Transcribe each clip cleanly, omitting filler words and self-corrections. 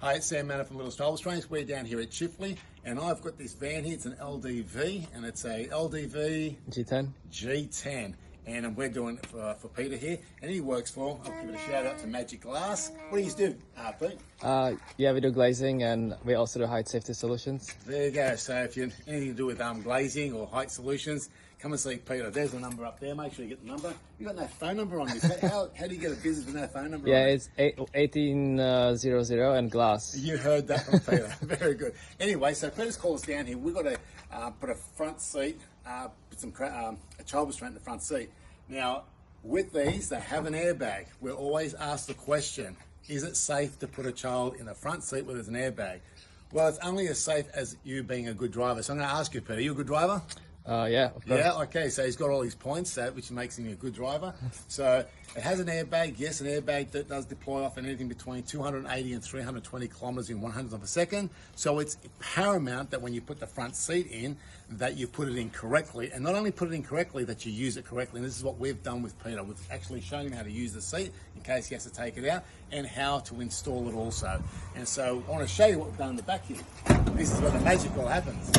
Hi, it's Sam Manor from Little Style Restraints. We're down here at Chifley, and I've got this van here. It's an LDV, and it's a LDV G10. And we're doing it for Peter here, and he works for, I'll give it a shout out to Magic Glass. What do you do, Pete? Yeah, we do glazing, and we also do height safety solutions. There you go. So if you have anything to do with glazing or height solutions, come and see Peter. There's the number up there. Make sure you get the number. You got no phone number on you. How do you get a business with no phone number? Yeah, on it's 1800 and glass. You heard that from Peter. Very good. Anyway, so Peter's called us down here. We've got to put a front seat, put some a child restraint in the front seat. Now, with these, they have an airbag. We're always asked the question, is it safe to put a child in the front seat where there's an airbag? Well, it's only as safe as you being a good driver. So I'm going to ask you, Peter, are you a good driver? Yeah, of course. Yeah, okay, so he's got all these points, which makes him a good driver. So it has an airbag, yes, an airbag that does deploy off anything between 280 and 320 kilometers in 100th of a second. So it's paramount that when you put the front seat in, that you put it in correctly, and not only put it in correctly, that you use it correctly. And this is what we've done with Peter. We've actually shown him how to use the seat in case he has to take it out, and how to install it also. And so I want to show you what we've done in the back here. This is where the magic all happens.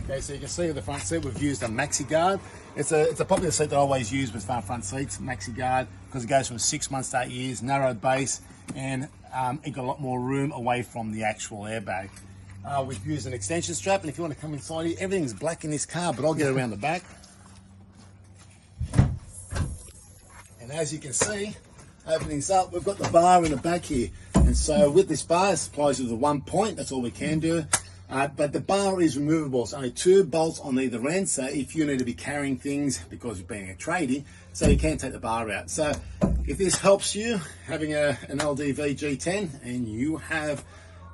Okay, so you can see the front seat, we've used a maxi guard. It's a popular seat that I always use with front seats, maxi guard, because it goes from 6 months to 8 years, narrow base, and it got a lot more room away from the actual airbag. We've used an extension strap, and if you want to come inside here, everything's black in this car, but I'll get around the back. And as you can see, openings up, we've got the bar in the back here. And so with this bar, it supplies you with 1 point, that's all we can do. But the bar is removable. It's only 2 bolts on either end. So if you need to be carrying things because you're being a tradie, so you can take the bar out. So if this helps you, having an LDV G10, and you have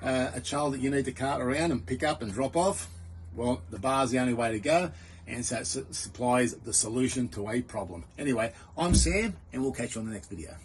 a child that you need to cart around and pick up and drop off, well, the bar's the only way to go. And so it supplies the solution to a problem. Anyway, I'm Sam, and we'll catch you on the next video.